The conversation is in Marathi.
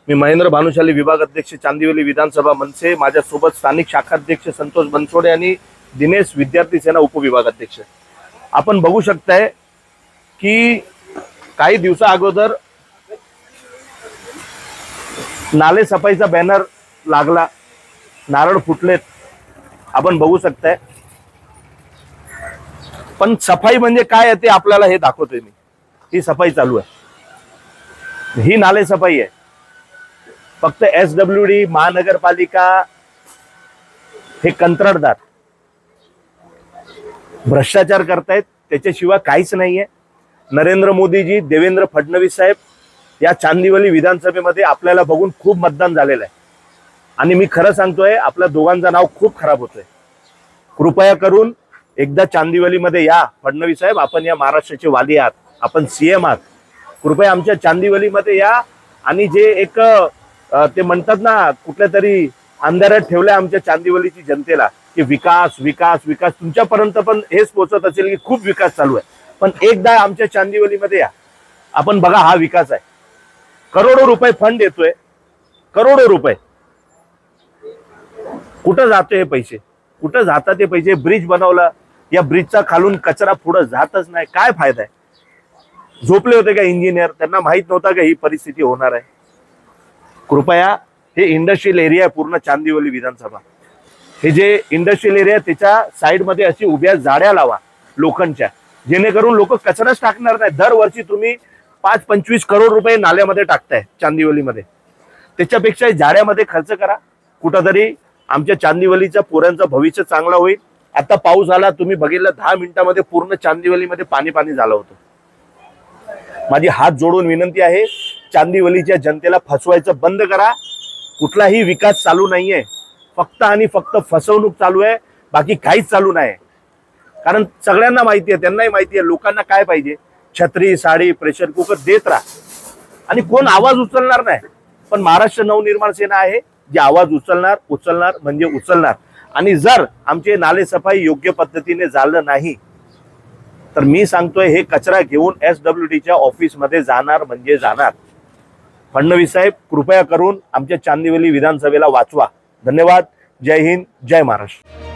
मी महेंद्र भानुशाली, विभाग अध्यक्ष, चांदिवली विधानसभा मनसे। माझ्यासोबत स्थानिक शाखाध्यक्ष संतोष बनसोडे आणि दिनेश विद्यार्थी सेना उपविभाग अध्यक्ष। आपण बघू शकताय की काही दिवसा अगोदर नाले सफाईचा बॅनर लागला, नारळ फुटलेत, आपण बघू शकताय। पण सफाई म्हणजे काय आहे ते आपल्याला हे दाखवतोय मी। ही सफाई चालू आहे, ही नाले सफाई आहे। फक्त SWD महानगरपालिका हे कंत्राटदार भ्रष्टाचार करतायत, त्याच्याशिवाय काहीच नाहीये। नरेंद्र मोदीजी, देवेंद्र फडणवीस साहेब या चांदिवली विधानसभेमध्ये आपल्याला बघून खूप मतदान झालेलं आहे आणि मी खरं सांगतोय आपल्या दोघांचं नाव खूप खराब होतंय। कृपया करून एकदा चांदिवलीमध्ये या। फडणवीस साहेब, आपण या महाराष्ट्राचे वाली आहात, आपण CM आहात, कृपया आमच्या चांदिवलीमध्ये या आणि जे एक ते म्हणतात ना कुठल्या तरी अंधारात ठेवलंय आमच्या चांदिवलीची जनतेला की विकास विकास विकास, तुमच्यापर्यंत पण हेच पोहोचत असेल की खूप विकास चालू आहे, पण एकदा आमच्या चांदिवलीमध्ये या, आपण बघा हा विकास आहे। करोडो रुपये फंड येतोय, करोडो रुपये। कुठं जातोय हे पैसे, कुठं जातात हे पैसे? ब्रिज बनवला, या ब्रिजचा खालून कचरा पुढे जातच नाही, काय फायदा आहे? झोपले होते का इंजिनियर? त्यांना माहित नव्हता का ही परिस्थिती होणार आहे? कृपया, हे इंडस्ट्रियल एरिया आहे पूर्ण चांदिवली विधानसभा, हे जे इंडस्ट्रियल एरिया त्याच्या साइड मध्ये अशी उभ्या जाड्या लावा लोखंडच्या, जेणेकरून लोक कचराच टाकणार नाही। दरवर्षी तुम्ही 5-25 करोड रुपये नाल्यामध्ये टाकताय चांदिवलीमध्ये, त्याच्यापेक्षा जाड्यामध्ये खर्च करा। कुठंतरी आमच्या चांदिवलीच्या पोरांचं भविष्य चांगलं होईल। आता पाऊस आला, तुम्ही बघितलं 10 मिनिटांमध्ये पूर्ण चांदिवलीमध्ये पाणी पाणी झालं होतं। माझी हात जोडून विनंती आहे, चांदिवलीच्या जनतेला फसवायचं बंद करा। कुठलाही विकास चालू नाहीये, फक्त आणि फक्त फसवणूक चालू आहे, बाकी काहीच चालू नाही। कारण सगळ्यांना माहिती आहे, त्यांनाही माहिती आहे लोकांना काय पाहिजे, छत्री, साडी, प्रेशर कुकर देत राहा आणि कोण आवाज उचलणार नाही। पण महाराष्ट्र नवनिर्माण सेना आहे जे आवाज उचलणार म्हणजे उचलणार। आणि जर आमचे नाले सफाई योग्य पद्धतीने झालं नाही तर मी सांगतोय हे कचरा घेऊन SWDच्या ऑफिस मध्ये जाणार म्हणजे जाणार। फडणवीस साहेब, कृपया करून आमच्या चांदिवली विधानसभेला वाचवा। धन्यवाद। जय हिंद, जय महाराष्ट्र।